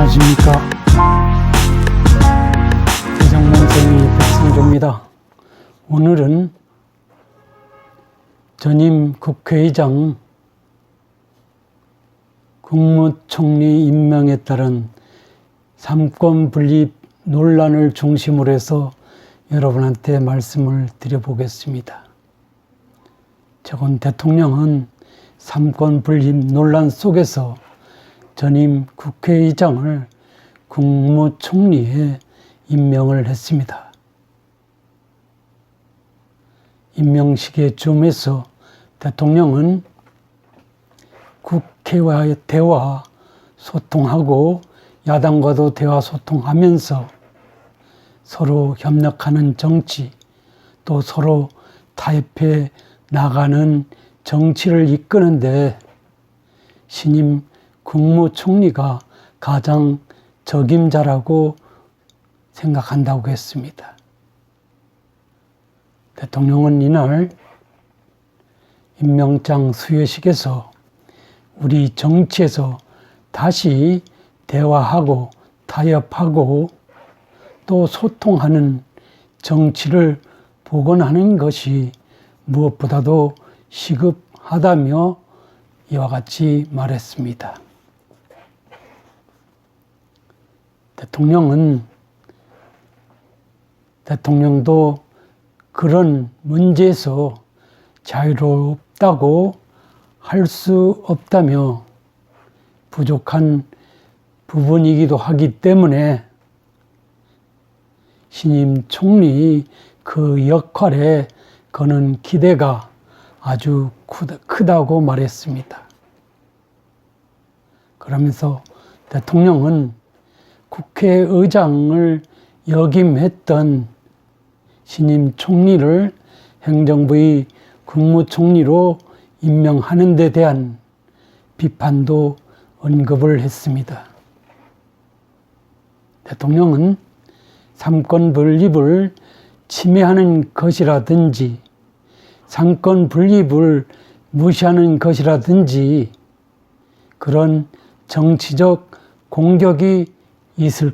안녕하십니까. 대장문생의 백성조입니다. 오늘은 전임 국회의장 국무총리 임명에 따른 삼권 분립 논란을 중심으로 해서 여러분한테 말씀을 드려보겠습니다. 최근 대통령은 삼권 분립 논란 속에서 전임 국회의장을 국무총리에 임명을 했습니다. 임명식에 줌해서 대통령은 국회와의 대화 소통하고 야당과도 대화 소통하면서 서로 협력하는 정치, 또 서로 타협해 나가는 정치를 이끄는데 신임 국무총리가 가장 적임자라고 생각한다고 했습니다. 대통령은 이날 임명장 수여식에서 우리 정치에서 다시 대화하고 타협하고 또 소통하는 정치를 복원하는 것이 무엇보다도 시급하다며 이와 같이 말했습니다. 대통령도 그런 문제에서 자유롭다고 할 수 없다며 부족한 부분이기도 하기 때문에 신임 총리 그 역할에 거는 기대가 아주 크다고 말했습니다. 그러면서 대통령은 국회의장을 역임했던 신임 총리를 행정부의 국무총리로 임명하는 데 대한 비판도 언급을 했습니다. 대통령은 삼권 분립을 침해하는 것이라든지 삼권 분립을 무시하는 것이라든지 그런 정치적 공격이 있을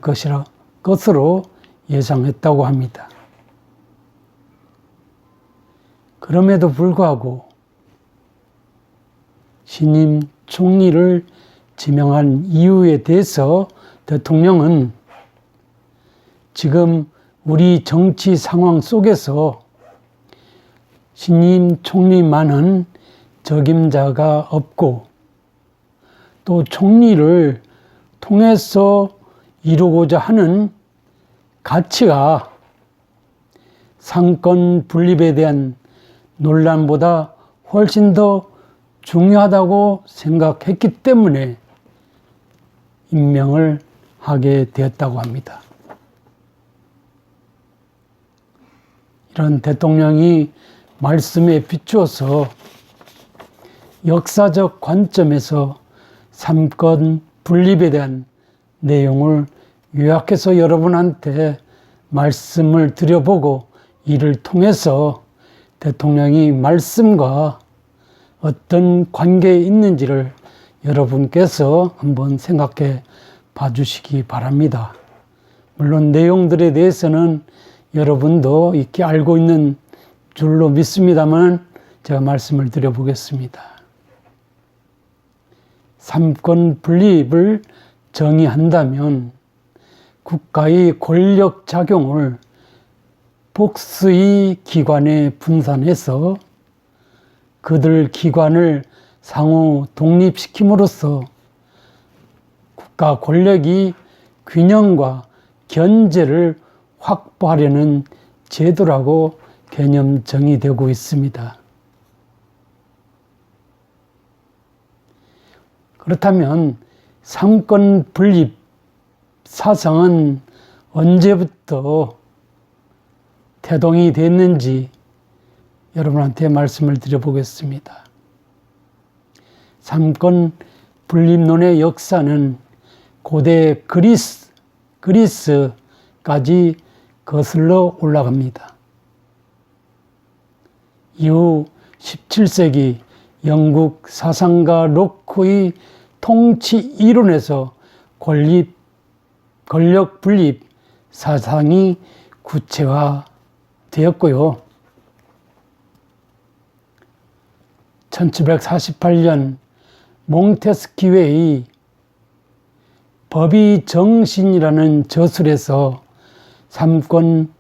것으로 예상했다고 합니다. 그럼에도 불구하고 신임 총리를 지명한 이유에 대해서 대통령은 지금 우리 정치 상황 속에서 신임 총리만은 적임자가 없고 또 총리를 통해서 이루고자 하는 가치가 삼권 분립에 대한 논란보다 훨씬 더 중요하다고 생각했기 때문에 임명을 하게 되었다고 합니다. 이런 대통령이 말씀에 비추어서 역사적 관점에서 삼권 분립에 대한 내용을 요약해서 여러분한테 말씀을 드려보고 이를 통해서 대통령이 말씀과 어떤 관계에 있는지를 여러분께서 한번 생각해 봐주시기 바랍니다. 물론 내용들에 대해서는 여러분도 익히 알고 있는 줄로 믿습니다만 제가 말씀을 드려보겠습니다. 삼권 분립을 정의한다면 국가의 권력 작용을 복수의 기관에 분산해서 그들 기관을 상호 독립시킴으로써 국가 권력이 균형과 견제를 확보하려는 제도라고 개념 정의되고 있습니다. 그렇다면 삼권 분립 사상은 언제부터 태동이 됐는지 여러분한테 말씀을 드려보겠습니다. 삼권 분립론의 역사는 고대 그리스까지 거슬러 올라갑니다. 이후 17세기 영국 사상가 로크의 통치 이론에서 권력 분립 사상이 구체화되었고요. 1748년 몽테스키웨의 법의 정신이라는 저술에서 삼권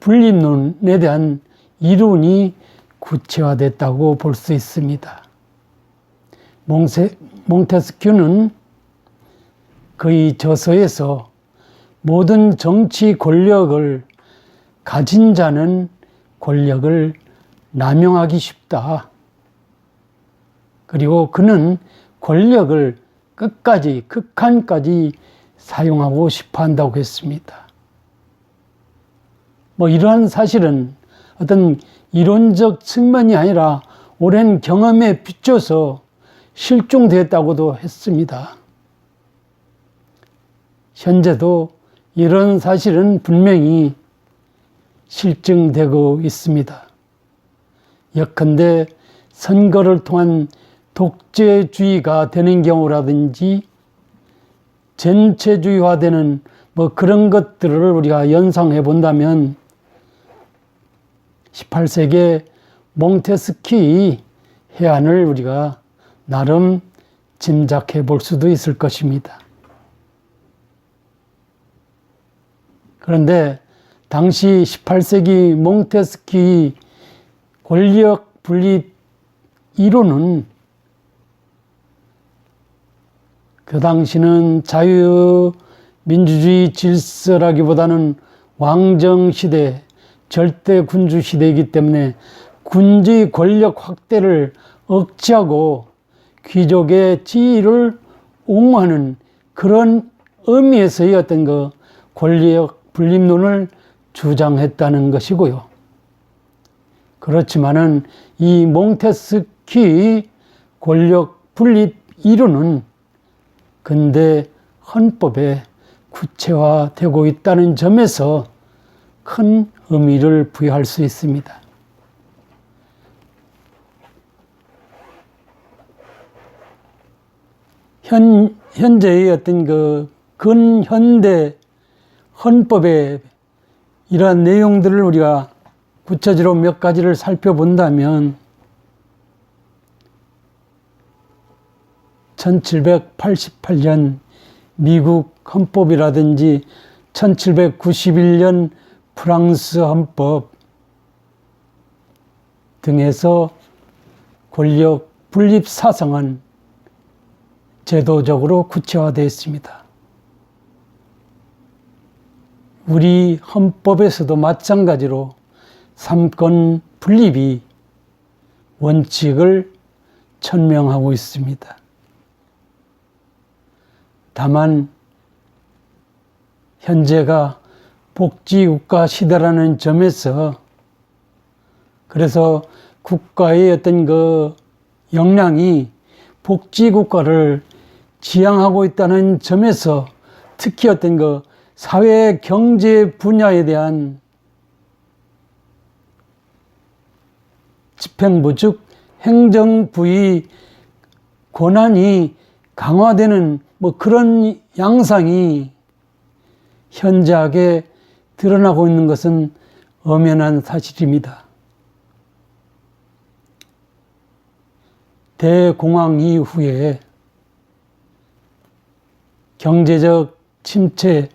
분립론에 대한 이론이 구체화됐다고 볼 수 있습니다. 몽테스큐는 그의 저서에서 모든 정치 권력을 가진 자는 권력을 남용하기 쉽다. 그리고 그는 권력을 끝까지, 극한까지 사용하고 싶어 한다고 했습니다. 이러한 사실은 어떤 이론적 측면이 아니라 오랜 경험에 비춰서 실종되었다고도 했습니다. 현재도 이런 사실은 분명히 실증되고 있습니다. 예컨대 선거를 통한 독재주의가 되는 경우라든지 전체주의화되는 그런 것들을 우리가 연상해 본다면 18세기 몽테스키의 해안을 우리가 나름 짐작해 볼 수도 있을 것입니다. 그런데 당시 18세기 몽테스키의 권력 분립 이론은 그 당시는 자유민주주의 질서라기보다는 왕정시대, 절대군주시대이기 때문에 군주의 권력 확대를 억제하고 귀족의 지위를 옹호하는 그런 의미에서의 어떤 권력 분립론을 주장했다는 것이고요. 그렇지만은 이 몽테스키의 권력 분립 이론은 근대 헌법에 구체화되고 있다는 점에서 큰 의미를 부여할 수 있습니다. 현재의 어떤 근현대 헌법의 이러한 내용들을 우리가 구체적으로 몇 가지를 살펴본다면 1788년 미국 헌법이라든지 1791년 프랑스 헌법 등에서 권력 분립 사상은 제도적으로 구체화되어 있습니다. 우리 헌법에서도 마찬가지로 삼권 분립이 원칙을 천명하고 있습니다. 다만 현재가 복지국가 시대라는 점에서 그래서 국가의 어떤 역량이 복지국가를 지향하고 있다는 점에서 특히 어떤 사회 경제 분야에 대한 집행부 즉 행정부의 권한이 강화되는 그런 양상이 현저하게 드러나고 있는 것은 엄연한 사실입니다. 대공황 이후에 경제적 침체,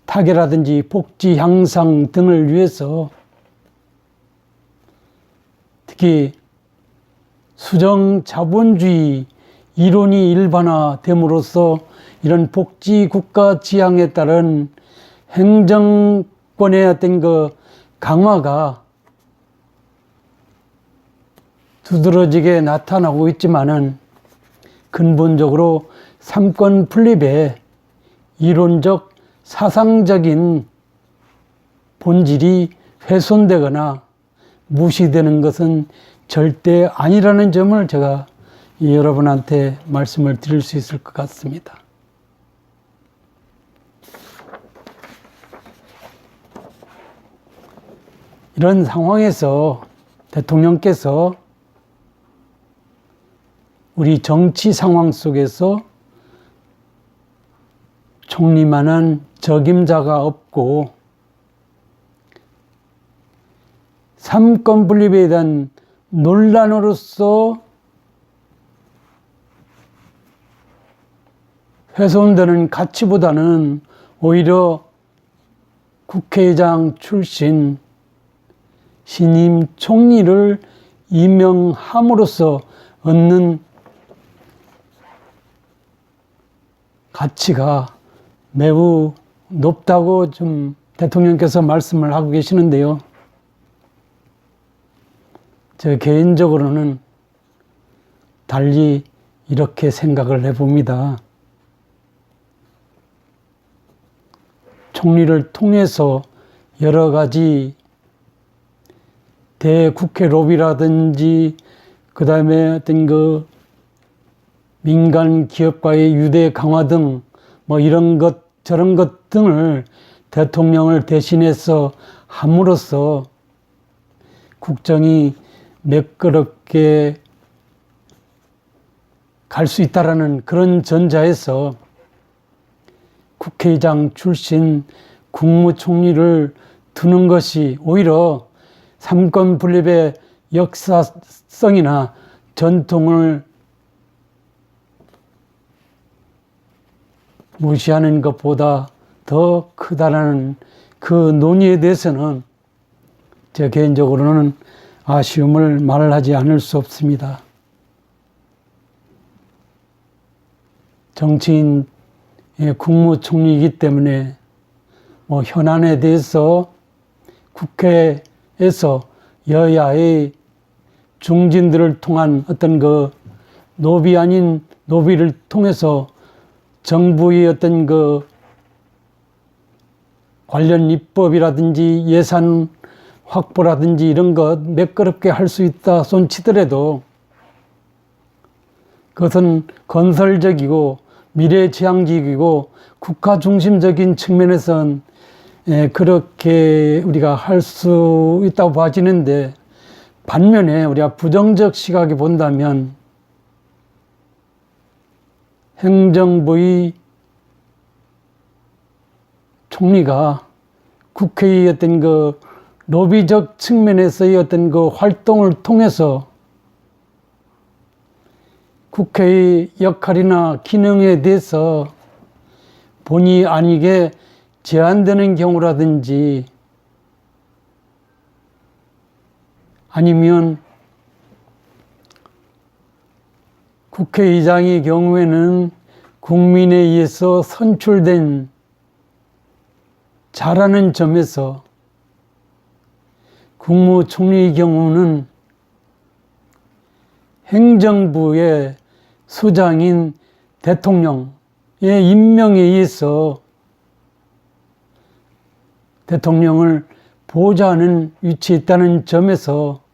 타개라든지 복지 향상 등을 위해서 특히 수정 자본주의 이론이 일반화됨으로써 이런 복지 국가 지향에 따른 행정권의 어떤 강화가 두드러지게 나타나고 있지만은 근본적으로 삼권 분립의 이론적 사상적인 본질이 훼손되거나 무시되는 것은 절대 아니라는 점을 제가 여러분한테 말씀을 드릴 수 있을 것 같습니다. 이런 상황에서 대통령께서 우리 정치 상황 속에서 총리만한 적임자가 없고 삼권 분립에 대한 논란으로서 훼손되는 가치보다는 오히려 국회의장 출신 신임 총리를 임명함으로써 얻는 가치가 매우 높다고 좀 대통령께서 말씀을 하고 계시는데요. 저 개인적으로는 달리 이렇게 생각을 해봅니다. 총리를 통해서 여러 가지 대국회 로비라든지 그 다음에 어떤 그 민간 기업과의 유대 강화 등 뭐 이런 것 저런 것 등을 대통령을 대신해서 함으로써 국정이 매끄럽게 갈 수 있다라는 그런 전자에서 국회의장 출신 국무총리를 두는 것이 오히려 삼권 분립의 역사성이나 전통을 무시하는 것보다 더 크다라는 그 논의에 대해서는 제 개인적으로는 아쉬움을 말하지 않을 수 없습니다. 정치인 국무총리이기 때문에 뭐 현안에 대해서 국회에서 여야의 중진들을 통한 어떤 그 노비 아닌 노비를 통해서 정부의 어떤 그 관련 입법이라든지 예산 확보라든지 이런 것 매끄럽게 할 수 있다 손치더라도 그것은 건설적이고 미래지향적이고 국가 중심적인 측면에선 그렇게 우리가 할 수 있다고 봐지는데 반면에 우리가 부정적 시각에 본다면 행정부의 총리가 국회의 어떤 그 로비적 측면에서의 어떤 그 활동을 통해서 국회의 역할이나 기능에 대해서 본의 아니게 제한되는 경우라든지 아니면 국회의장의 경우에는 국민에 의해서 선출된 자라는 점에서 국무총리의 경우는 행정부의 수장인 대통령의 임명에 의해서 대통령을 보좌하는 위치에 있다는 점에서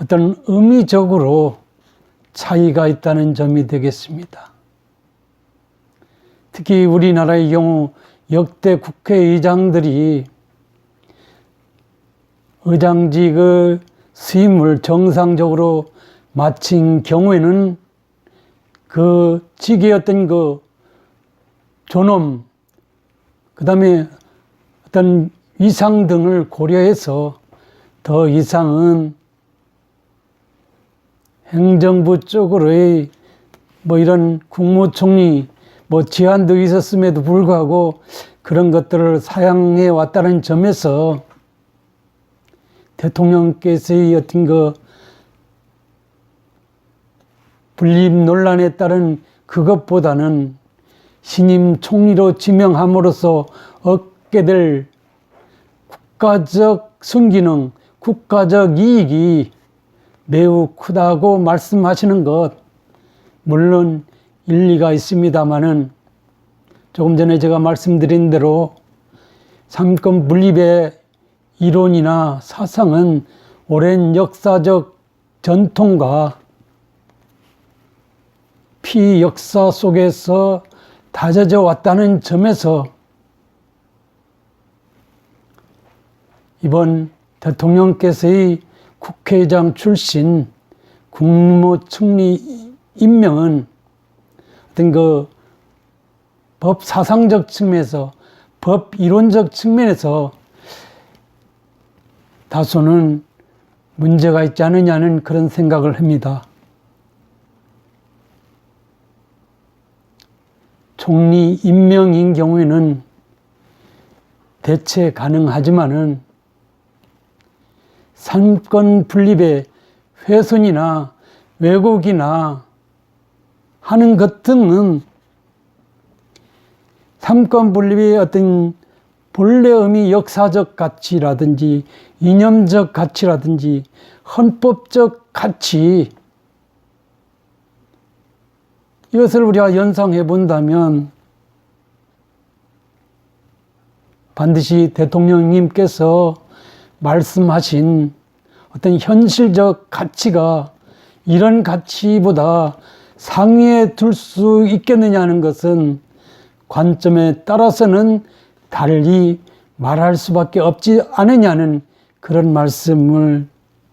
어떤 의미적으로 차이가 있다는 점이 되겠습니다. 특히 우리나라의 경우 역대 국회의장들이 의장직의 수임을 정상적으로 마친 경우에는 그 직의 어떤 그 존엄, 그 다음에 어떤 위상 등을 고려해서 더 이상은 행정부 쪽으로의 뭐 이런 국무총리 뭐 제한도 있었음에도 불구하고 그런 것들을 사양해 왔다는 점에서 대통령께서의 어떤 그 분립 논란에 따른 그것보다는 신임 총리로 지명함으로써 얻게 될 국가적 순기능, 국가적 이익이 매우 크다고 말씀하시는 것 물론 일리가 있습니다마는 조금 전에 제가 말씀드린 대로 삼권 분립의 이론이나 사상은 오랜 역사적 전통과 피역사 속에서 다져져 왔다는 점에서 이번 대통령께서의 국회의장 출신 국무총리 임명은 어떤 그 법 사상적 측면에서, 법 이론적 측면에서 다소는 문제가 있지 않느냐는 그런 생각을 합니다. 총리 임명인 경우에는 대체 가능하지만은 삼권 분립의 훼손이나 왜곡이나 하는 것 등은 삼권 분립의 어떤 본래 의미 역사적 가치라든지 이념적 가치라든지 헌법적 가치, 이것을 우리가 연상해 본다면 반드시 대통령님께서 말씀하신 어떤 현실적 가치가 이런 가치보다 상위에 둘 수 있겠느냐는 것은 관점에 따라서는 달리 말할 수밖에 없지 않느냐는 그런 말씀을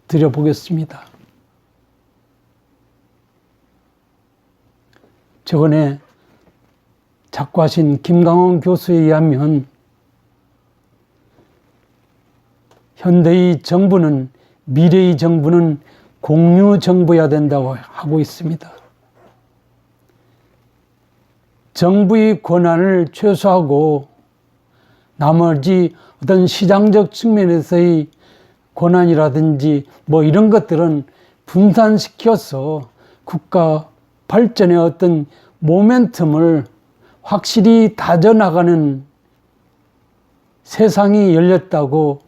드려보겠습니다. 저번에 작고하신 김강원 교수에 의하면 현대의 정부는, 미래의 정부는 공유 정부여야 된다고 하고 있습니다. 정부의 권한을 최소화하고 나머지 어떤 시장적 측면에서의 권한이라든지 뭐 이런 것들은 분산시켜서 국가 발전의 어떤 모멘텀을 확실히 다져나가는 세상이 열렸다고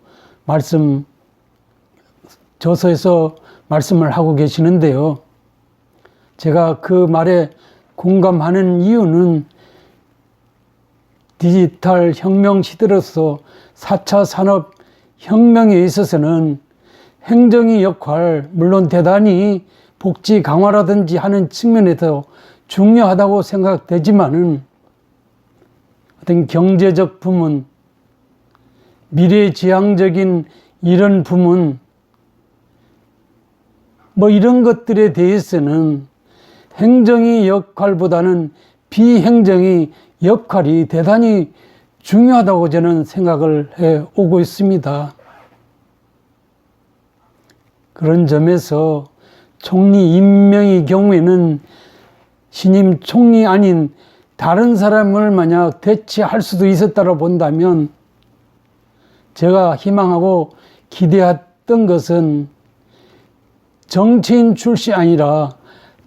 저서에서 말씀을 하고 계시는데요. 제가 그 말에 공감하는 이유는 디지털 혁명 시대로서 4차 산업혁명에 있어서는 행정의 역할, 물론 대단히 복지 강화라든지 하는 측면에서 중요하다고 생각되지만은 어떤 경제적 부문, 미래지향적인 이런 부문, 뭐 이런 것들에 대해서는 행정의 역할보다는 비행정의 역할이 대단히 중요하다고 저는 생각을 해 오고 있습니다. 그런 점에서 총리 임명의 경우에는 신임 총리 아닌 다른 사람을 만약 대체할 수도 있었다고 본다면 제가 희망하고 기대했던 것은 정치인 출신이 아니라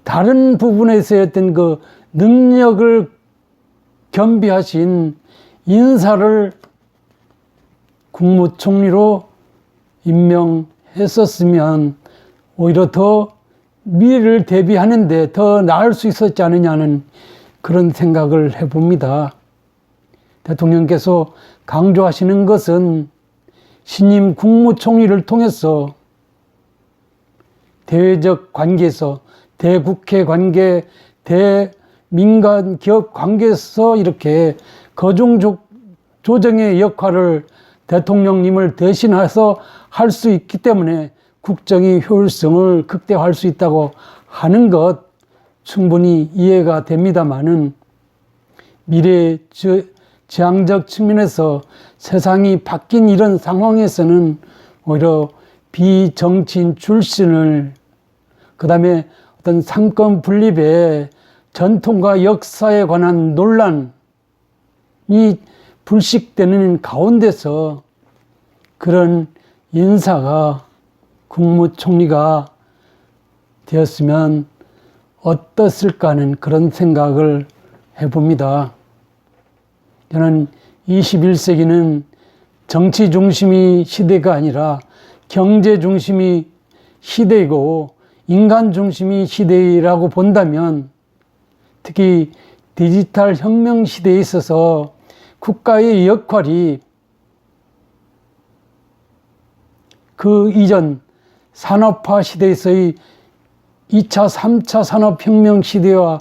다른 부분에서의 어떤 그 능력을 겸비하신 인사를 국무총리로 임명했었으면 오히려 더 미래를 대비하는데 더 나을 수 있었지 않느냐는 그런 생각을 해봅니다. 대통령께서 강조하시는 것은 신임 국무총리를 통해서 대외적 관계에서, 대국회 관계, 대민간 기업 관계에서 이렇게 거종 조정의 역할을 대통령님을 대신해서 할 수 있기 때문에 국정의 효율성을 극대화할 수 있다고 하는 것 충분히 이해가 됩니다마는 미래 지향적 측면에서 세상이 바뀐 이런 상황에서는 오히려 비정치인 출신을, 그 다음에 어떤 삼권 분립의 전통과 역사에 관한 논란이 불식되는 가운데서 그런 인사가 국무총리가 되었으면 어떻을까 하는 그런 생각을 해봅니다. 저는 21세기는 정치 중심의 시대가 아니라 경제 중심의 시대이고 인간 중심의 시대라고 본다면 특히 디지털 혁명 시대에 있어서 국가의 역할이 그 이전 산업화 시대에서의 2차, 3차 산업혁명 시대와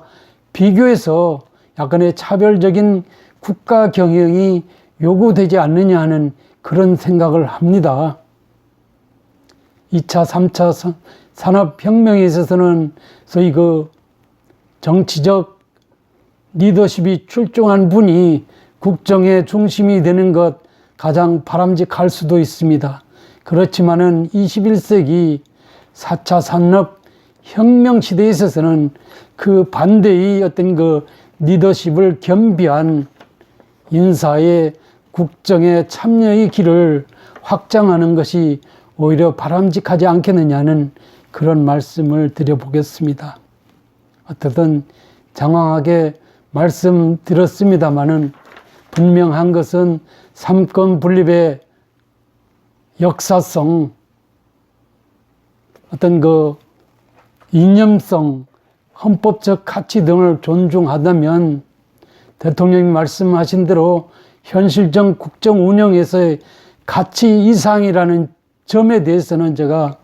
비교해서 약간의 차별적인 국가 경영이 요구되지 않느냐 하는 그런 생각을 합니다. 2차, 3차 산업혁명에 있어서는 소위 그 정치적 리더십이 출중한 분이 국정의 중심이 되는 것 가장 바람직할 수도 있습니다. 그렇지만은 21세기 4차 산업 혁명 시대에 있어서는 그 반대의 어떤 그 리더십을 겸비한 인사의 국정의 참여의 길을 확장하는 것이 오히려 바람직하지 않겠느냐는 그런 말씀을 드려보겠습니다. 어떻든 장황하게 말씀드렸습니다마는 분명한 것은 삼권 분립의 역사성, 어떤 그 이념성, 헌법적 가치 등을 존중하다면 대통령이 말씀하신 대로 현실적 국정 운영에서의 가치 이상이라는 점에 대해서는 제가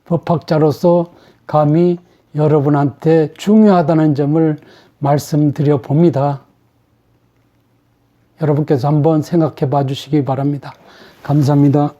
법학자로서 감히 여러분한테 중요하다는 점을 말씀드려 봅니다. 여러분께서 한번 생각해 봐 주시기 바랍니다. 감사합니다.